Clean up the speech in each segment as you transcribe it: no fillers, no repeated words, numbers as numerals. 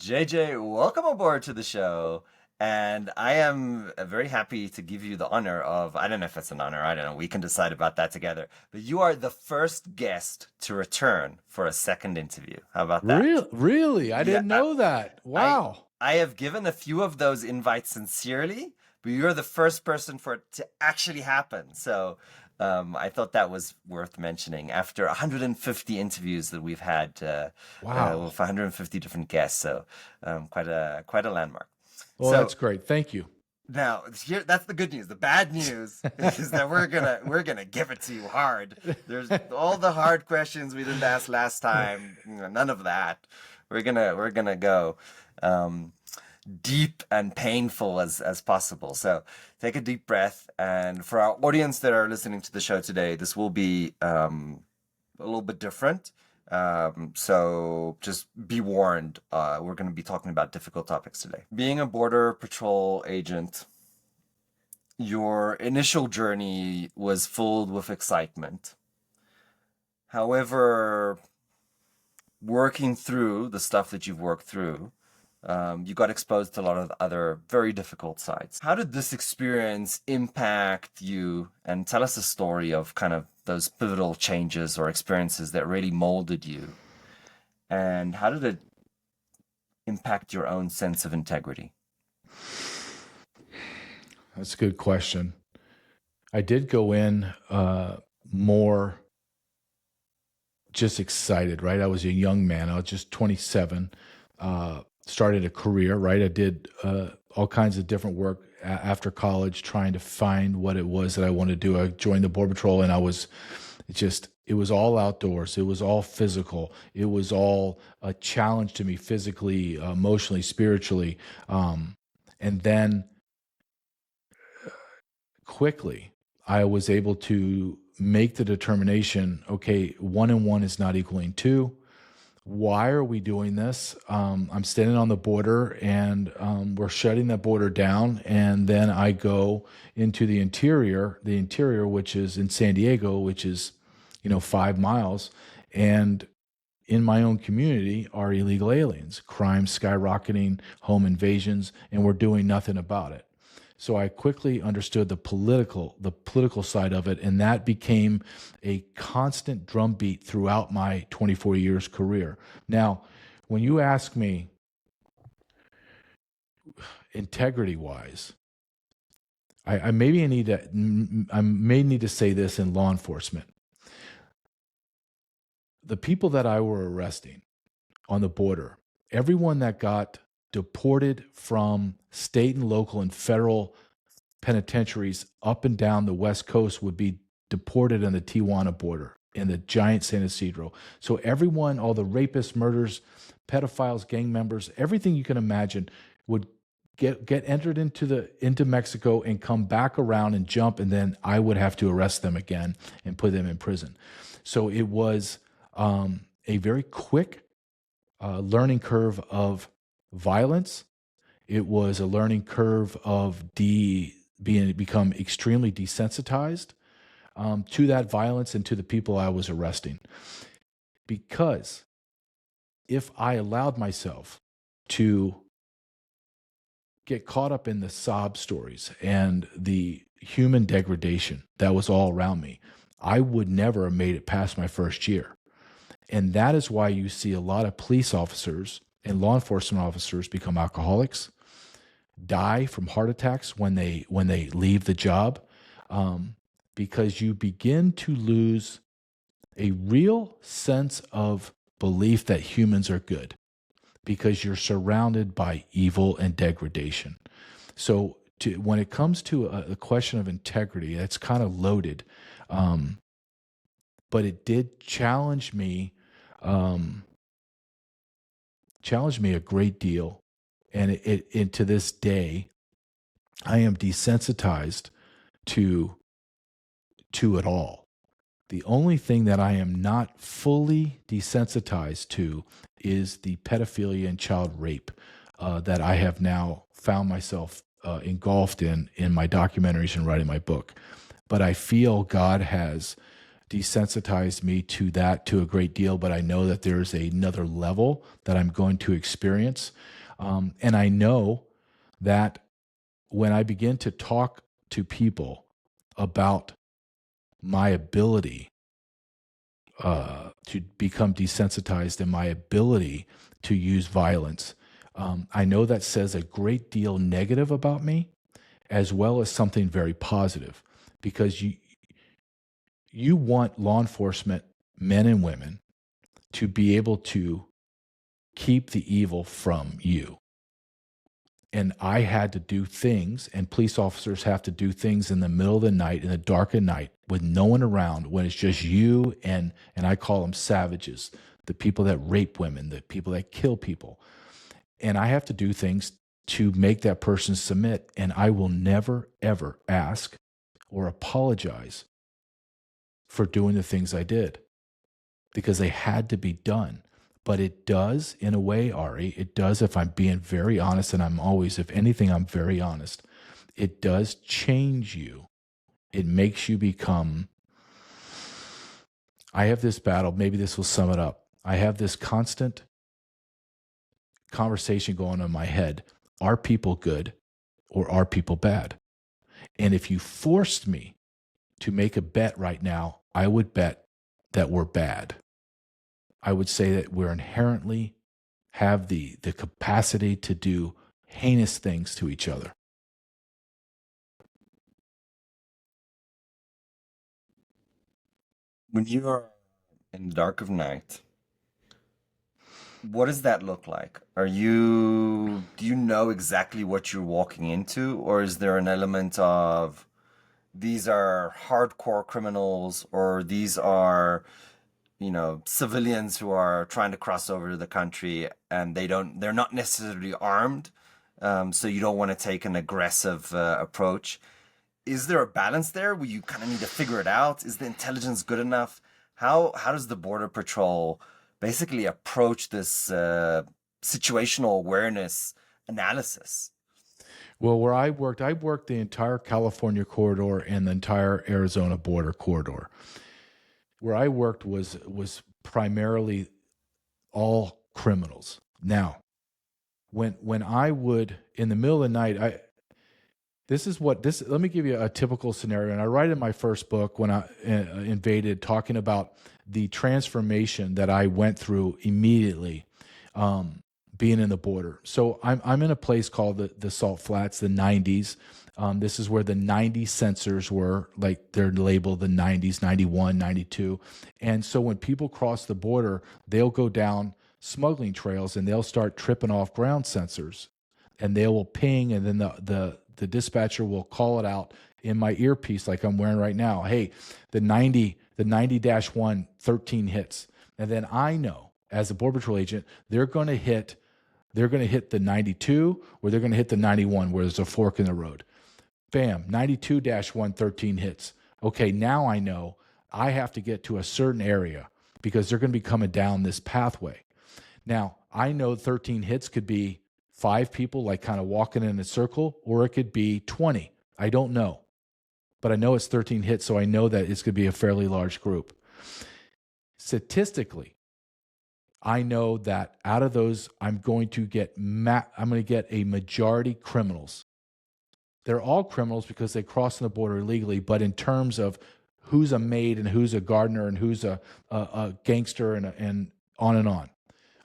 JJ, welcome aboard to the show. And I am very happy to give you the honor of, I don't know if it's an honor, I don't know, we can decide about that together. But you are the first guest to return for a second interview. How about that? Really? I Yeah, didn't know that. I Wow. I have given a few of those invites sincerely, but you're the first person for it to actually happen. So I thought that was worth mentioning after 150 interviews that we've had Wow. with 150 different guests. So quite a landmark. Well, So that's great. Thank you. now here, that's the good news. The bad news is that we're gonna give it to you hard. There's all the hard questions we didn't ask last time. None of that. We're gonna go um, deep and painful as possible. So take a deep breath. And for our audience that are listening to the show today, this will be a little bit different. So just be warned, we're going to be talking about difficult topics today. Being a border patrol agent, your initial journey was filled with excitement. However, working through the stuff that you've worked through, you got exposed to a lot of other very difficult sides. How did this experience impact you? And tell us a story of kind of those pivotal changes or experiences that really molded you. And how did it impact your own sense of integrity? That's a good question. I did go in more just excited, right? I was a young man. I was just 27, started a career, right? I did all kinds of different work after college trying to find what it was that I wanted to do. I joined the Border Patrol and it was all outdoors. It was all physical. It was all a challenge to me physically, emotionally, spiritually. And then quickly, I was able to make the determination, okay, one and one is not equaling two. Why are we doing this? I'm standing on the border and we're shutting that border down. And then I go into the interior, which is in San Diego, which is, 5 miles. And in my own community are illegal aliens, crime skyrocketing, home invasions, and we're doing nothing about it. So I quickly understood the political side of it, and that became a constant drumbeat throughout my 24 years career. Now, when you ask me integrity wise, I may need to say this in law enforcement. The people that I were arresting on the border, everyone that got deported from state and local and federal penitentiaries up and down the West Coast would be deported on the Tijuana border in the giant San Isidro. So everyone, all the rapists, murders, pedophiles, gang members, everything you can imagine would get entered into Mexico and come back around and jump, and then I would have to arrest them again and put them in prison. So it was a very quick learning curve of violence. It was a learning curve of become extremely desensitized to that violence and to the people I was arresting. Because if I allowed myself to get caught up in the sob stories and the human degradation that was all around me, I would never have made it past my first year. And that is why you see a lot of police officers and law enforcement officers become alcoholics, die from heart attacks when they leave the job, because you begin to lose a real sense of belief that humans are good because you're surrounded by evil and degradation. So when it comes to a question of integrity, that's kind of loaded, but it did um, challenge me a great deal, and it to this day I am desensitized to it all. The only thing that I am not fully desensitized to is the pedophilia and child rape that I have now found myself engulfed in my documentaries and writing my book. But I feel God has desensitized me to that to a great deal, but I know that there's another level that I'm going to experience. And I know that when I begin to talk to people about my ability to become desensitized and my ability to use violence, I know that says a great deal negative about me, as well as something very positive, because you want law enforcement men and women to be able to keep the evil from you. And I had to do things, and police officers have to do things in the middle of the night, in the dark of night, with no one around, when it's just you and I call them savages, the people that rape women, the people that kill people. And I have to do things to make that person submit. And I will never, ever ask or apologize for doing the things I did, because they had to be done. But it does, in a way, Ari, it does, if I'm being very honest, and I'm always, if anything, I'm very honest, it does change you. It makes you become, I have this battle, maybe this will sum it up. I have this constant conversation going on in my head. Are people good or are people bad? And if you forced me to make a bet right now, I would bet that we're bad. I would say that we're inherently have the capacity to do heinous things to each other. When you are in the dark of night, what does that look like? Do you know exactly what you're walking into, or is there an element of these are hardcore criminals, or these are, civilians who are trying to cross over to the country and they're not necessarily armed, so you don't want to take an aggressive approach. Is there a balance there where you kind of need to figure it out? Is the intelligence good enough? How does the Border Patrol basically approach this situational awareness analysis? Well, where I worked the entire California corridor and the entire Arizona border corridor. Where I worked was primarily all criminals. Now, when I would, in the middle of the night, let me give you a typical scenario. And I write in my first book, when I invaded, talking about the transformation that I went through immediately, being in the border. So I'm in a place called the Salt Flats, the 90s. This is where the 90 sensors were, like they're labeled the 90s, 91, 92. And so when people cross the border, they'll go down smuggling trails and they'll start tripping off ground sensors, and they will ping, and then the dispatcher will call it out in my earpiece, like I'm wearing right now. Hey, the 90-1, 13 hits. And then I know, as a Border Patrol agent, they're going to hit the 92, or they're going to hit the 91 where there's a fork in the road. Bam, 92-1, 13 hits. Okay, now I know I have to get to a certain area because they're going to be coming down this pathway. Now, I know 13 hits could be 5 people, like kind of walking in a circle, or it could be 20. I don't know. But I know it's 13 hits, so I know that it's going to be a fairly large group. Statistically, I know that out of those, I'm going to get a majority criminals. They're all criminals because they crossed the border illegally, but in terms of who's a maid and who's a gardener and who's a gangster and on and on,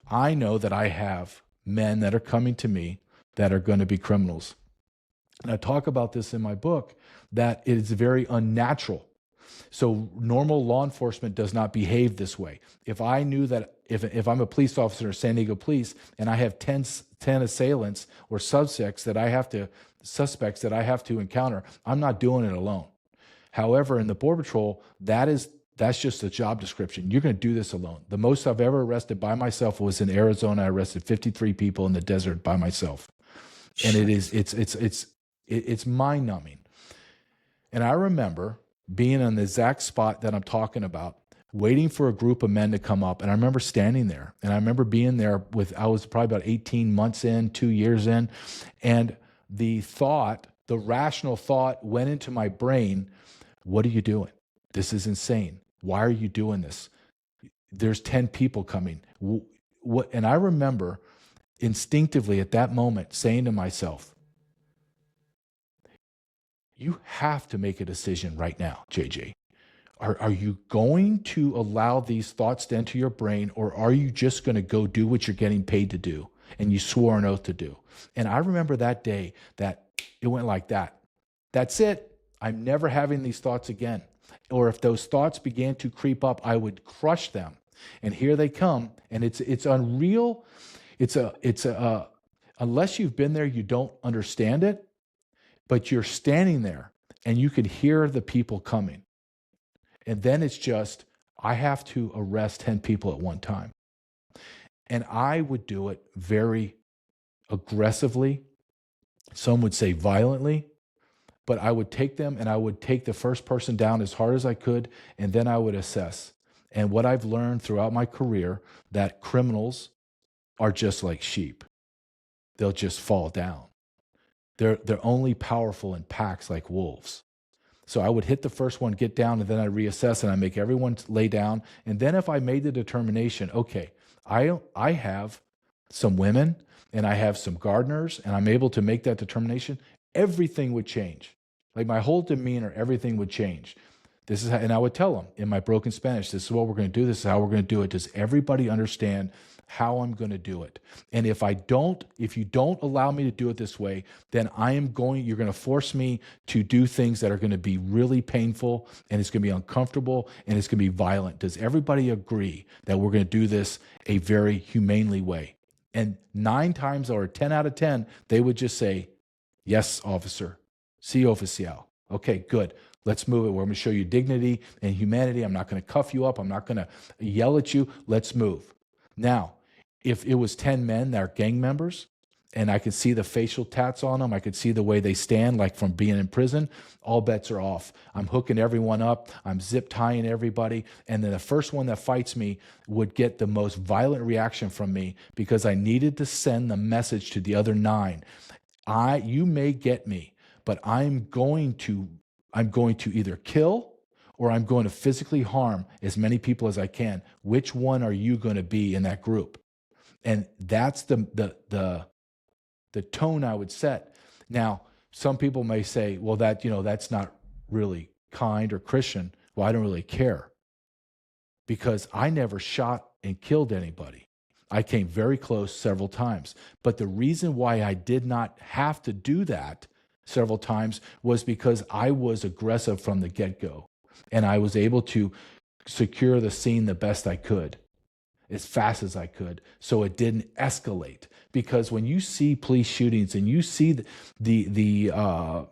I know that I have men that are coming to me that are going to be criminals. And I talk about this in my book, that it is very unnatural. So normal law enforcement does not behave this way. If I knew that if I'm a police officer in San Diego Police and I have 10 assailants or suspects that I have to encounter, I'm not doing it alone. However, in the Border Patrol, that's just a job description. You're going to do this alone. The most I've ever arrested by myself was in Arizona. I arrested 53 people in the desert by myself. And it's mind-numbing. And I remember being on the exact spot that I'm talking about, waiting for a group of men to come up. And I remember standing there, and I remember being there I was probably about 18 months in, 2 years in. And the rational thought went into my brain, what are you doing? This is insane. Why are you doing this? There's 10 people coming. What? And I remember instinctively at that moment saying to myself, you have to make a decision right now, JJ. Are you going to allow these thoughts to enter your brain, or are you just going to go do what you're getting paid to do and you swore an oath to do? And I remember that day that it went like that. That's it. I'm never having these thoughts again. Or if those thoughts began to creep up, I would crush them. And here they come. And it's unreal. Unless you've been there, you don't understand it. But you're standing there and you could hear the people coming. And then it's just, I have to arrest 10 people at one time. And I would do it very aggressively. Some would say violently, but I would take them and I would take the first person down as hard as I could, and then I would assess. And what I've learned throughout my career, that criminals are just like sheep. They'll just fall down. They're only powerful in packs like wolves. So I would hit the first one, get down, and then I reassess and I make everyone lay down. And then if I made the determination, okay, I have some women and I have some gardeners and I'm able to make that determination, everything would change. Like my whole demeanor, everything would change. This is how, and I would tell them in my broken Spanish, this is what we're going to do. This is how we're going to do it. Does everybody understand how I'm going to do it? And if you don't allow me to do it this way, then you're going to force me to do things that are going to be really painful, and it's going to be uncomfortable, and it's going to be violent. Does everybody agree that we're going to do this a very humanely way? And 9 times or 10 out of 10, they would just say, yes, officer. Sí, oficial. Okay, good. Let's move it. We're going to show you dignity and humanity. I'm not going to cuff you up. I'm not going to yell at you. Let's move. Now, if it was 10 men that are gang members and I could see the facial tats on them, I could see the way they stand, like from being in prison, all bets are off. I'm hooking everyone up. I'm zip tying everybody. And then the first one that fights me would get the most violent reaction from me because I needed to send the message to the other 9. You may get me, but I'm going to either kill or I'm going to physically harm as many people as I can. Which one are you going to be in that group? And that's the tone I would set. Now, some people may say, well, that's not really kind or Christian. Well, I don't really care because I never shot and killed anybody. I came very close several times. But the reason why I did not have to do that several times was because I was aggressive from the get-go. And I was able to secure the scene the best I could, as fast as I could, so it didn't escalate. Because when you see police shootings and you see the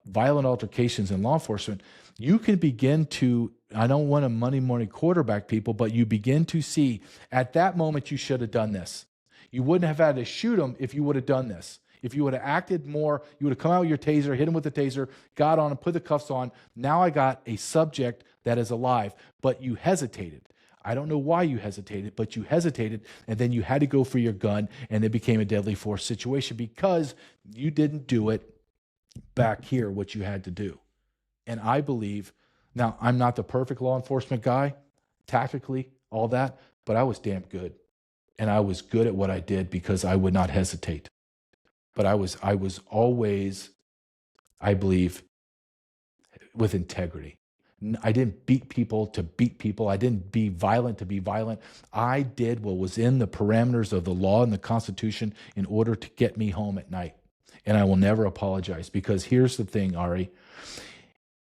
violent altercations in law enforcement, you can begin to, I don't want to Monday morning quarterback people, but you begin to see at that moment you should have done this. You wouldn't have had to shoot them if you would have done this. If you would have acted more, you would have come out with your taser, hit him with the taser, got on him, put the cuffs on. Now I got a subject that is alive, but you hesitated. I don't know why you hesitated, but you hesitated, and then you had to go for your gun, and it became a deadly force situation because you didn't do it back here, what you had to do. And I believe, now I'm not the perfect law enforcement guy, tactically, all that, but I was damn good. And I was good at what I did because I would not hesitate. But I was always, I believe, with integrity. I didn't beat people to beat people. I didn't be violent to be violent. I did what was in the parameters of the law and the Constitution in order to get me home at night. And I will never apologize because here's the thing, Ari.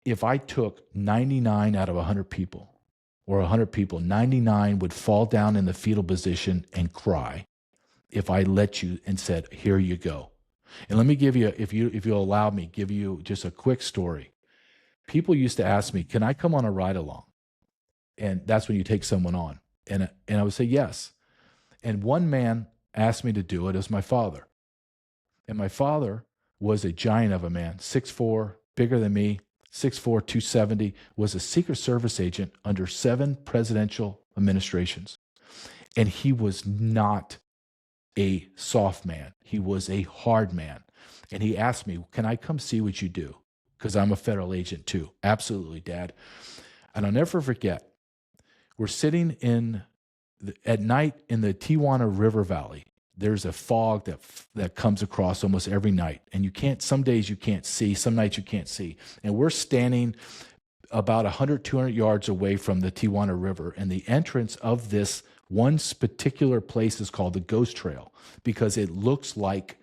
If I took 99 out of 100 people, or 100 people, 99 would fall down in the fetal position and cry if I let you and said, here you go. And let me give you, if you'll allow me, give you just a quick story. People used to ask me, can I come on a ride along? And that's when you take someone on. And I would say yes. And one man asked me to do it. It was my father. And my father was a giant of a man, 6'4", bigger than me, 6'4", 270, was a Secret Service agent under 7 presidential administrations. And he was not a soft man. He was a hard man. And he asked me, can I come see what you do? Because I'm a federal agent too. Absolutely, Dad. And I'll never forget, we're sitting at night in the Tijuana River Valley. There's a fog that comes across almost every night. And some days you can't see, some nights you can't see. And we're standing about 100, 200 yards away from the Tijuana River. And the entrance of this one particular place is called the Ghost Trail because it looks like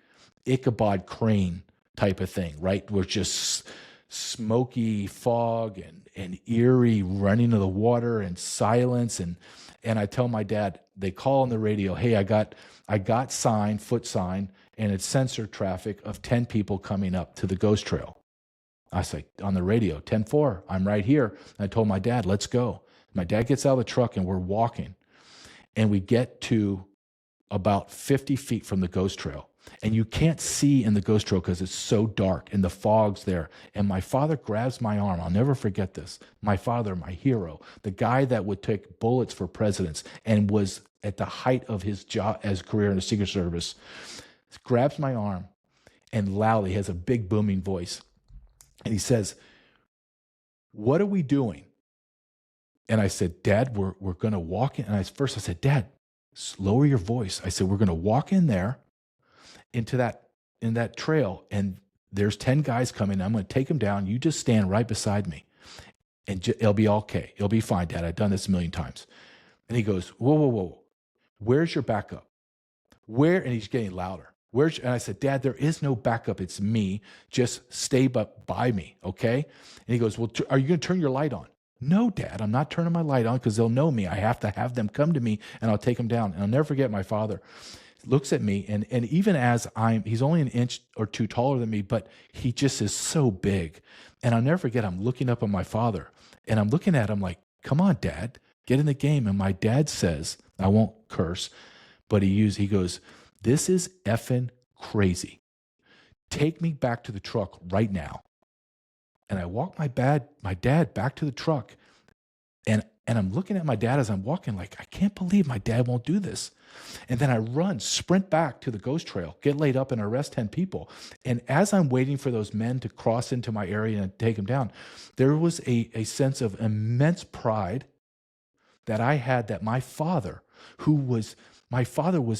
Ichabod Crane type of thing, right? We're just smoky fog and eerie running of the water and silence. And I tell my dad, they call on the radio, hey, I got foot sign, and it's sensor traffic of 10 people coming up to the Ghost Trail. I say on the radio, 10-4, I'm right here. And I told my dad, let's go. My dad gets out of the truck and we're walking. And we get to about 50 feet from the Ghost Trail. And you can't see in the Ghost Trail because it's so dark and the fog's there. And my father grabs my arm. I'll never forget this. My father, my hero, the guy that would take bullets for presidents and was at the height of his job as career in the Secret Service, grabs my arm and loudly has a big booming voice. And he says, what are we doing? And I said, Dad, we're going to walk in. And first I said, Dad, lower your voice. I said, we're going to walk in there in that trail. And there's 10 guys coming. I'm going to take them down. You just stand right beside me. And it'll be okay. It'll be fine, Dad. I've done this a million times. And he goes, whoa, whoa, whoa. Where's your backup? Where? And he's getting louder. And I said, Dad, there is no backup. It's me. Just stay by me, okay? And he goes, well, are you going to turn your light on? No, Dad, I'm not turning my light on because they'll know me. I have to have them come to me, and I'll take them down. And I'll never forget my father looks at me, and even as he's only an inch or two taller than me, but he just is so big. And I'll never forget, I'm looking up at my father, and I'm looking at him like, come on, Dad, get in the game. And my dad says, I won't curse, but he goes, this is effing crazy. Take me back to the truck right now. And I walk my dad back to the truck. And I'm looking at my dad as I'm walking like, I can't believe my dad won't do this. And then I sprint back to the Ghost Trail, get laid up and arrest 10 people. And as I'm waiting for those men to cross into my area and take them down, there was a sense of immense pride that I had that my father was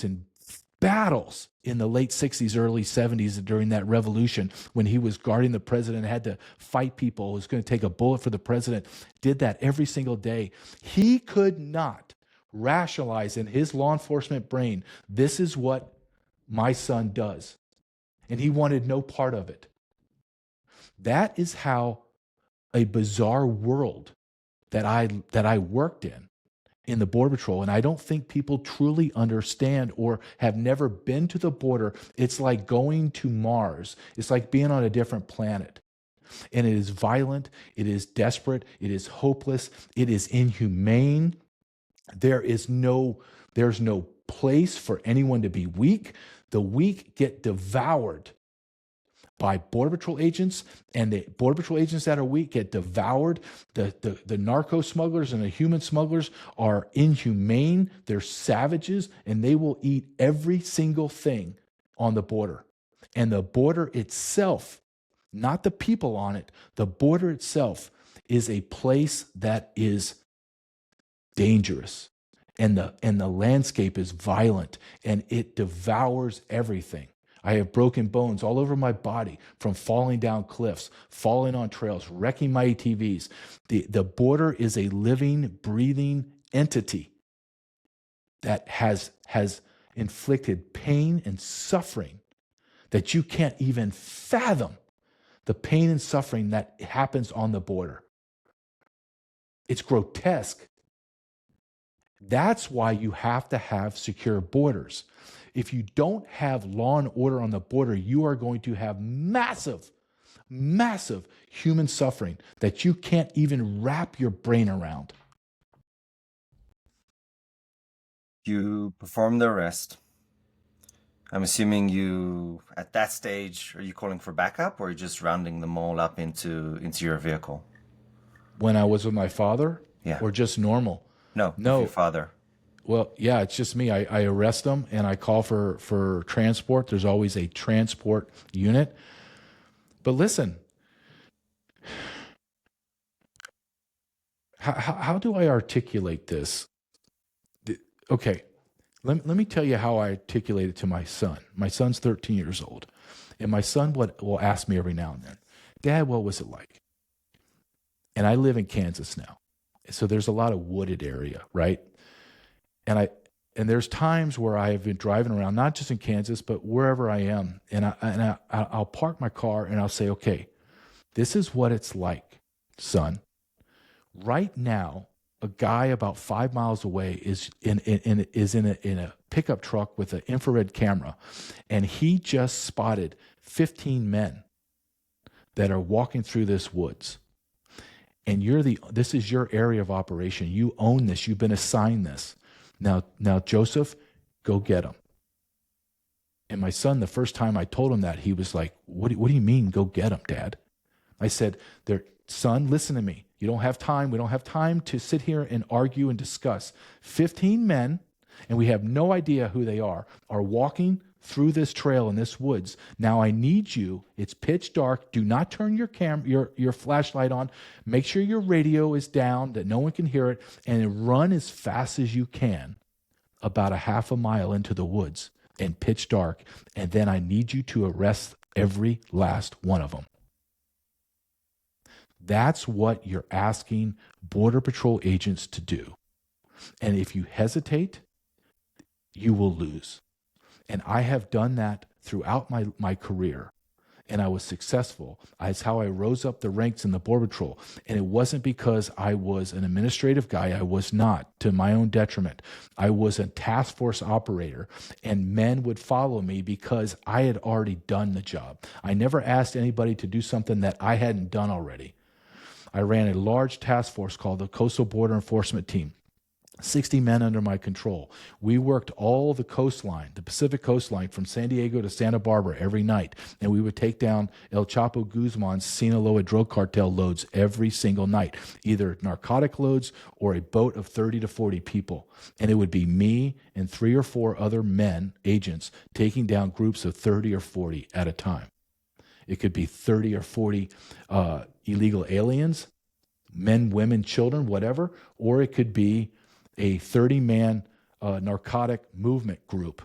in battles in the late 60s, early 70s during that revolution when he was guarding the president, had to fight people, was going to take a bullet for the president, did that every single day. He could not rationalize in his law enforcement brain, this is what my son does. And he wanted no part of it. That is how a bizarre world that I worked in the Border Patrol, and I don't think people truly understand or have never been to the border. It's like going to Mars. It's like being on a different planet. And it is violent, it is desperate, it is hopeless, it is inhumane. There's no place for anyone to be weak. The weak get devoured by Border Patrol agents, and the Border Patrol agents that are weak get devoured. The narco smugglers and the human smugglers are inhumane. They're savages, and they will eat every single thing on the border. And the border itself, not the people on it, the border itself is a place that is dangerous. And the landscape is violent, and it devours everything. I have broken bones all over my body from falling down cliffs, falling on trails, wrecking my ATVs. The border is a living, breathing entity that has inflicted pain and suffering that you can't even fathom, the pain and suffering that happens on the border. It's grotesque. That's why you have to have secure borders. If you don't have law and order on the border, you are going to have massive, massive human suffering that you can't even wrap your brain around. You perform the arrest. I'm assuming you, at that stage, are you calling for backup, or are you just rounding them all up into your vehicle? When I was with my father? Yeah. Or just normal? No, with your father. Well, yeah, it's just me. I arrest them and I call for transport. There's always a transport unit. But listen, how do I articulate this? Okay, let me tell you how I articulate it to my son. My son's 13 years old. And my son will ask me every now and then, Dad, what was it like? And I live in Kansas now. So there's a lot of wooded area, right? And there's times where I have been driving around, not just in Kansas, but wherever I am. And I'll park my car and I'll say, okay, this is what it's like, son. Right now, a guy about 5 miles away is in a pickup truck with an infrared camera, and he just spotted 15 men that are walking through this woods. And this is your area of operation. You own this. You've been assigned this. Now, Joseph, go get them. And my son, the first time I told him that, he was like, what do you mean, go get them, Dad? I said, son, listen to me. You don't have time. We don't have time to sit here and argue and discuss. 15 men, and we have no idea who they are walking through this trail in this woods. Now I need you. It's pitch dark. Do not turn your flashlight on. Make sure your radio is down, that no one can hear it, and run as fast as you can about a half a mile into the woods in pitch dark. And then I need you to arrest every last one of them. That's what you're asking Border Patrol agents to do. And if you hesitate, you will lose. And I have done that throughout my career. And I was successful. It's how I rose up the ranks in the Border Patrol. And it wasn't because I was an administrative guy. I was not, to my own detriment. I was a task force operator, and men would follow me because I had already done the job. I never asked anybody to do something that I hadn't done already. I ran a large task force called the Coastal Border Enforcement Team. 60 men under my control. We worked all the coastline, the Pacific coastline from San Diego to Santa Barbara every night. And we would take down El Chapo Guzman's Sinaloa drug cartel loads every single night, either narcotic loads or a boat of 30 to 40 people. And it would be me and 3 or 4 other men, agents, taking down groups of 30 or 40 at a time. It could be 30 or 40 illegal aliens, men, women, children, whatever, or it could be a 30-man narcotic movement group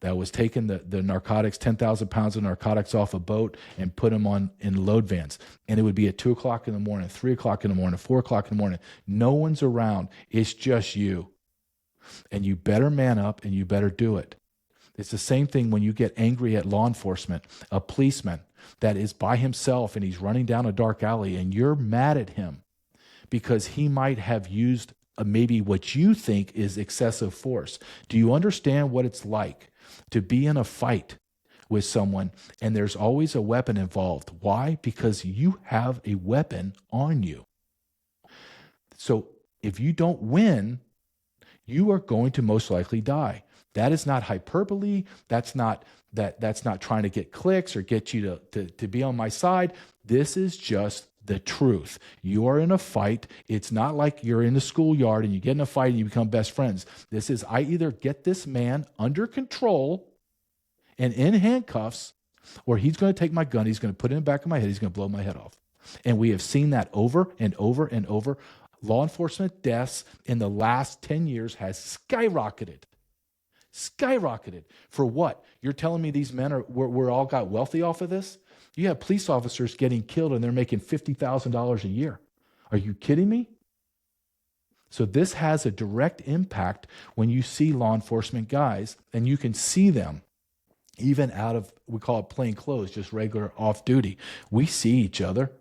that was taking the narcotics, 10,000 pounds of narcotics off a boat and put them in load vans. And it would be at 2 o'clock in the morning, 3 o'clock in the morning, 4 o'clock in the morning. No one's around. It's just you. And you better man up and you better do it. It's the same thing when you get angry at law enforcement, a policeman that is by himself and he's running down a dark alley and you're mad at him because he might have used maybe what you think is excessive force. Do you understand what it's like to be in a fight with someone and there's always a weapon involved? Why? Because you have a weapon on you. So if you don't win, you are going to most likely die. That is not hyperbole. That's not trying to get clicks or get you to be on my side. This is just the truth. You are in a fight. It's not like you're in the schoolyard and you get in a fight and you become best friends. This is, I either get this man under control and in handcuffs, or he's going to take my gun, he's going to put it in the back of my head, he's going to blow my head off. And we have seen that over and over and over. Law enforcement deaths in the last 10 years has skyrocketed. Skyrocketed. For what? You're telling me these men we're all got wealthy off of this? You have police officers getting killed and they're making $50,000 a year. Are you kidding me? So this has a direct impact when you see law enforcement guys, and you can see them even out of, we call it plain clothes, just regular off duty. We see each other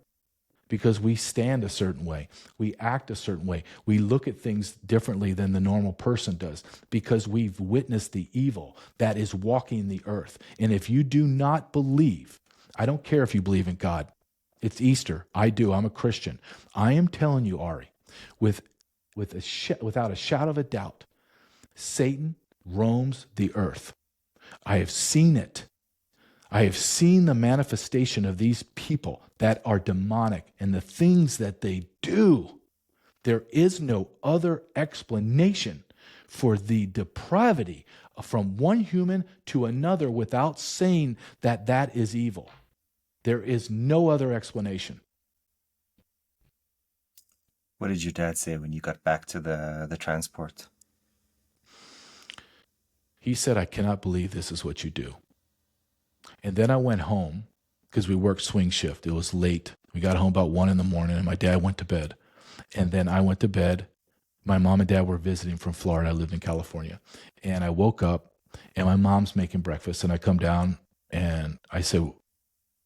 because we stand a certain way. We act a certain way. We look at things differently than the normal person does because we've witnessed the evil that is walking the earth. And if you do not believe, I don't care if you believe in God. It's Easter. I do. I'm a Christian. I am telling you, Ari, without a shadow of a doubt, Satan roams the earth. I have seen it. I have seen the manifestation of these people that are demonic and the things that they do. There is no other explanation for the depravity from one human to another without saying that that is evil. There is no other explanation. What did your dad say when you got back to the transport? He said, I cannot believe this is what you do. And then I went home because we worked swing shift. It was late. We got home about 1 a.m. and my dad went to bed. And then I went to bed. My mom and dad were visiting from Florida. I lived in California. And I woke up and my mom's making breakfast. And I come down and I said,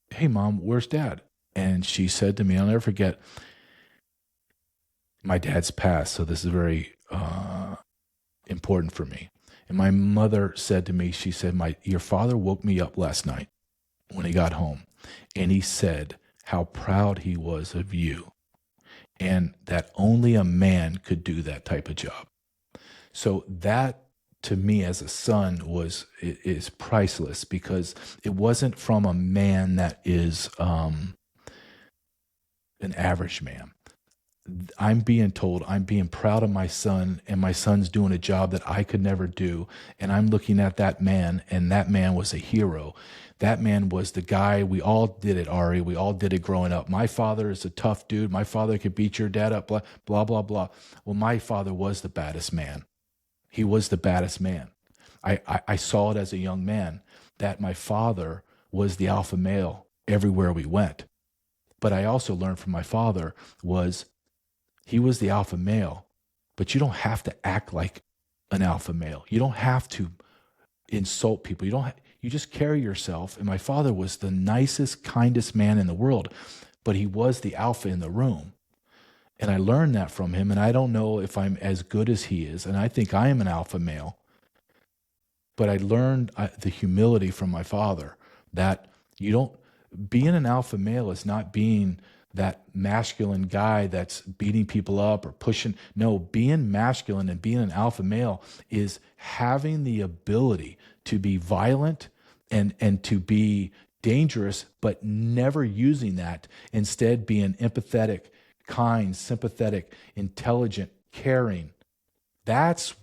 hey, Mom, where's Dad? And she said to me, I'll never forget, my dad's passed. So this is very important for me. And my mother said to me, she said, your father woke me up last night when he got home. And he said how proud he was of you and that only a man could do that type of job. So that to me as a son is priceless because it wasn't from a man that is an average man. I'm being told I'm being proud of my son and my son's doing a job that I could never do. And I'm looking at that man and that man was a hero. That man was the guy. We all did it, Ari. We all did it growing up. My father is a tough dude. My father could beat your dad up, blah, blah, blah, blah. Well, my father was the baddest man. He was the baddest man. I saw it as a young man that my father was the alpha male everywhere we went. But I also learned from my father was he was the alpha male, but you don't have to act like an alpha male. You don't have to insult people. You just carry yourself. And my father was the nicest, kindest man in the world, but he was the alpha in the room. And I learned that from him. And I don't know if I'm as good as he is. And I think I am an alpha male. But I learned the humility from my father that being an alpha male is not being that masculine guy that's beating people up or pushing. No, being masculine and being an alpha male is having the ability to be violent and to be dangerous, but never using that. Instead, being empathetic, kind, sympathetic, intelligent, caring. That's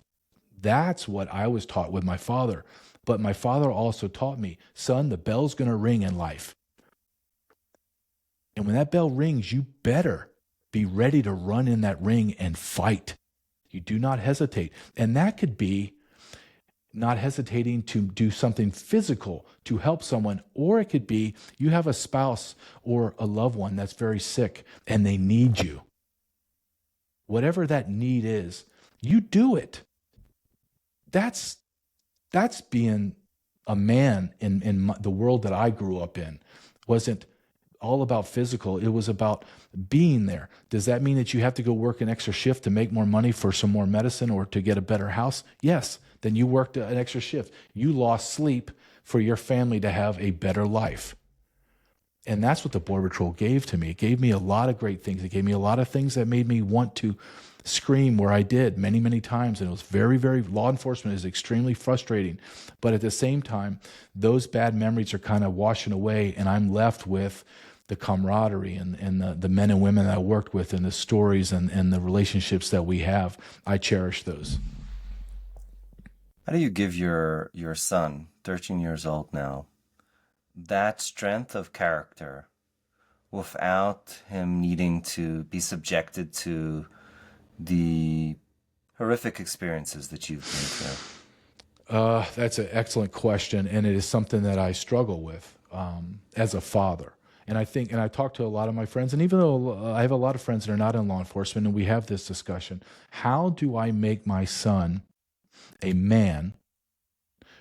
what I was taught with my father. But my father also taught me, son, the bell's going to ring in life. And when that bell rings, you better be ready to run in that ring and fight. You do not hesitate. And that could be not hesitating to do something physical to help someone, or it could be you have a spouse or a loved one that's very sick and they need you. Whatever that need is, you do it. That's being a man in the world that I grew up in. Wasn't all about physical. It was about being there. Does that mean that you have to go work an extra shift to make more money for some more medicine or to get a better house? Yes. Then you worked an extra shift. You lost sleep for your family to have a better life. And that's what the Border Patrol gave to me. It gave me a lot of great things. It gave me a lot of things that made me want to scream where I did many, many times. And it was very, very, law enforcement is extremely frustrating. But at the same time, those bad memories are kind of washing away and I'm left with the camaraderie and the men and women that I worked with and the stories and the relationships that we have. I cherish those. How do you give your son, 13 years old now, that strength of character without him needing to be subjected to the horrific experiences that you've been through? That's an excellent question, and it is something that I struggle with as a father. And I talk to a lot of my friends, and even though I have a lot of friends that are not in law enforcement, and we have this discussion, how do I make my son a man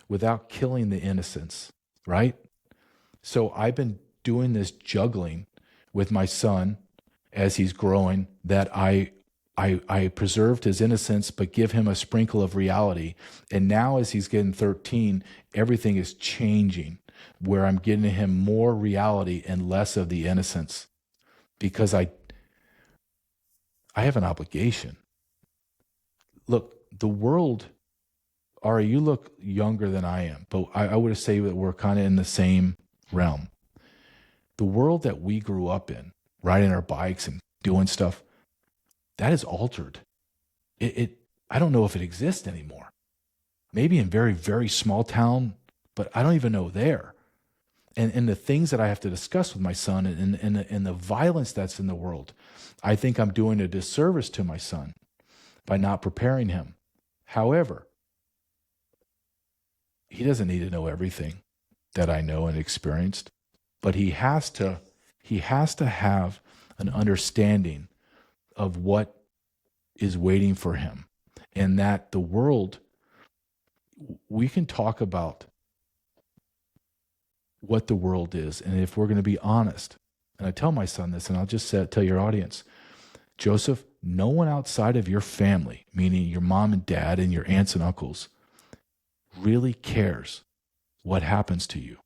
without killing the innocents, right? So I've been doing this juggling with my son as he's growing, that I preserved his innocence, but give him a sprinkle of reality. And now as he's getting 13, everything is changing, where I'm getting him more reality and less of the innocence, because I have an obligation. Look, the world, Ari, you look younger than I am, but I would say that we're kind of in the same realm. The world that we grew up in, riding our bikes and doing stuff, that is altered. I don't know if it exists anymore. Maybe in very, very small town, but I don't even know there. and the things that I have to discuss with my son and the violence that's in the world, I think I'm doing a disservice to my son by not preparing him. However, he doesn't need to know everything that I know and experienced, but he has to have an understanding of what is waiting for him, and that the world, we can talk about what the world is. And if we're going to be honest, and I tell my son this, and I'll just tell your audience, Joseph, no one outside of your family, meaning your mom and dad and your aunts and uncles, really cares what happens to you.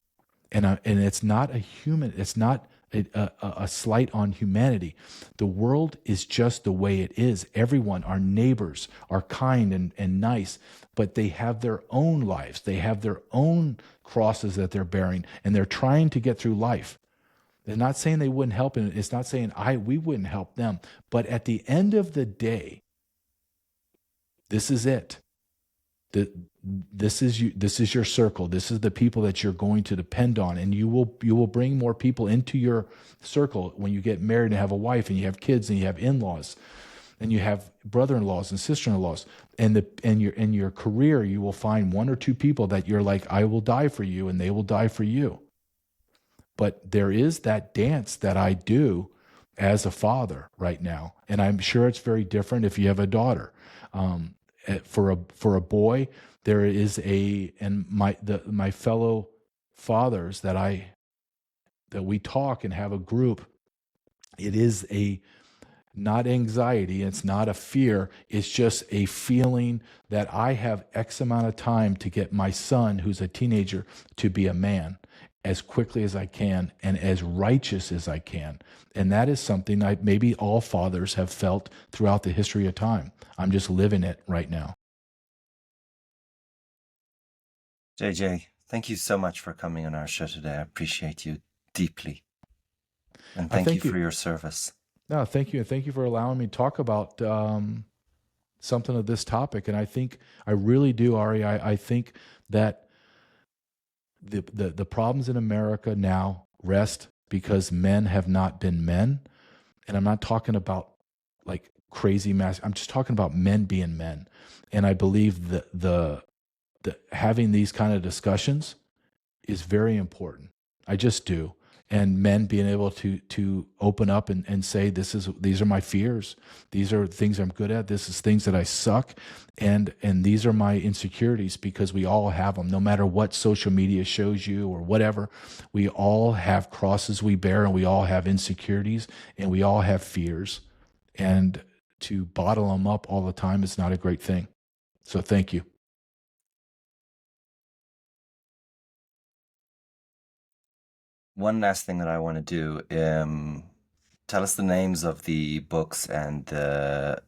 And it's not a human, it's not a slight on humanity. The world is just the way it is. Everyone, our neighbors, are kind and nice, but they have their own lives. They have their own crosses that they're bearing, and they're trying to get through life. They're not saying they wouldn't help, and it's not saying we wouldn't help them. But at the end of the day, this is it. This is you. This is your circle. This is the people that you're going to depend on, and you will bring more people into your circle when you get married and have a wife, and you have kids, and you have in-laws, and you have brother-in-laws and sister-in-laws, and in your career, you will find one or two people that you're like, I will die for you, and they will die for you. But there is that dance that I do as a father right now, and I'm sure it's very different if you have a daughter. For a boy, there is my fellow fathers that we talk and have a group. It is not anxiety, it's not a fear, it's just a feeling that I have X amount of time to get my son, who's a teenager, to be a man as quickly as I can and as righteous as I can. And that is something maybe all fathers have felt throughout the history of time. I'm just living it right now. JJ, thank you so much for coming on our show today. I appreciate you deeply. And thank you for your service. No, thank you. And thank you for allowing me to talk about something of this topic. And I really do, Ari. I think that the problems in America now rest because men have not been men. And I'm not talking about like crazy mass. I'm just talking about men being men. And I believe that the having these kind of discussions is very important. I just do. And men being able to open up and say, these are my fears. These are things I'm good at. This is things that I suck. And these are my insecurities, because we all have them, no matter what social media shows you or whatever. We all have crosses we bear, and we all have insecurities, and we all have fears. And to bottle them up all the time is not a great thing. So thank you. One last thing that I want to do, tell us the names of the books and the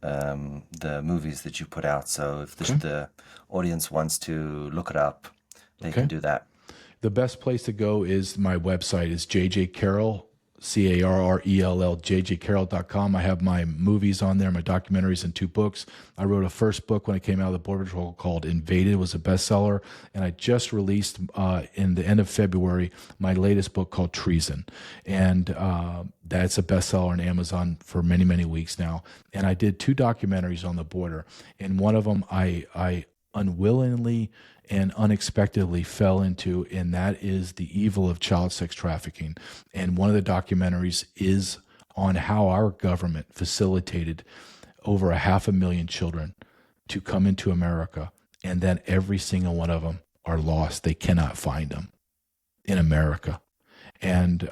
movies that you put out. So if the audience wants to look it up, they can do that. The best place to go is my website is JJ Carrell, Carrell, jjcarrell.com. I have my movies on there, my documentaries, and 2 books. I wrote a first book when I came out of the Border Patrol called Invaded. It was a bestseller. And I just released in the end of February my latest book called Treason. And that's a bestseller on Amazon for many, many weeks now. And I did 2 documentaries on the border. And one of them I unwillingly and unexpectedly fell into, and that is the evil of child sex trafficking. And one of the documentaries is on how our government facilitated over 500,000 children to come into America, and then every single one of them are lost. They cannot find them in America. And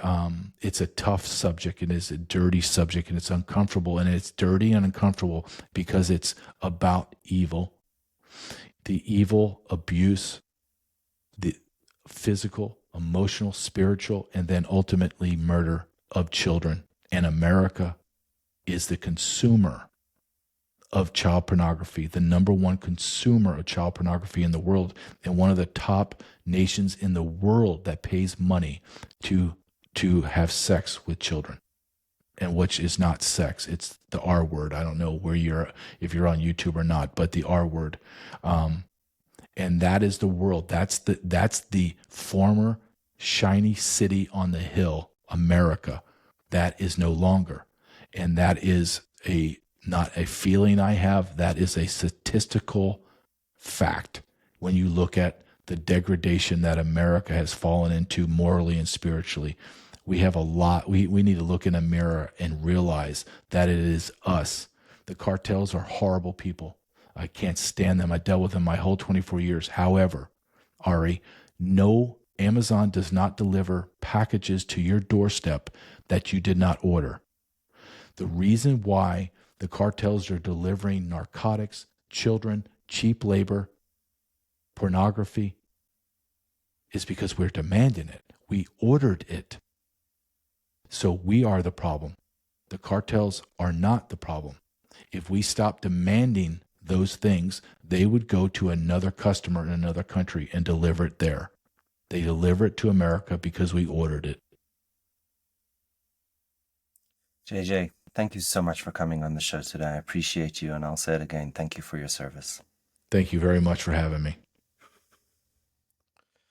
it's a tough subject, and it's a dirty subject, and it's uncomfortable, and it's dirty and uncomfortable because it's about evil. The evil, abuse, the physical, emotional, spiritual, and then ultimately murder of children. And America is the consumer of child pornography, the number one consumer of child pornography in the world, and one of the top nations in the world that pays money to have sex with children. And which is not sex, it's the R word. I don't know if you're on YouTube or not, but the R word. And that is the world. That's the former shiny city on the hill, America. That is no longer. And that is not a feeling I have, that is a statistical fact when you look at the degradation that America has fallen into morally and spiritually. We have a lot. We need to look in a mirror and realize that it is us. The cartels are horrible people. I can't stand them. I dealt with them my whole 24 years. However, Ari, no, Amazon does not deliver packages to your doorstep that you did not order. The reason why the cartels are delivering narcotics, children, cheap labor, pornography is because we're demanding it. We ordered it. So we are the problem. The cartels are not the problem. If we stop demanding those things, they would go to another customer in another country and deliver it there. They deliver it to America because we ordered it. JJ, thank you so much for coming on the show today. I appreciate you, and I'll say it again. Thank you for your service. Thank you very much for having me.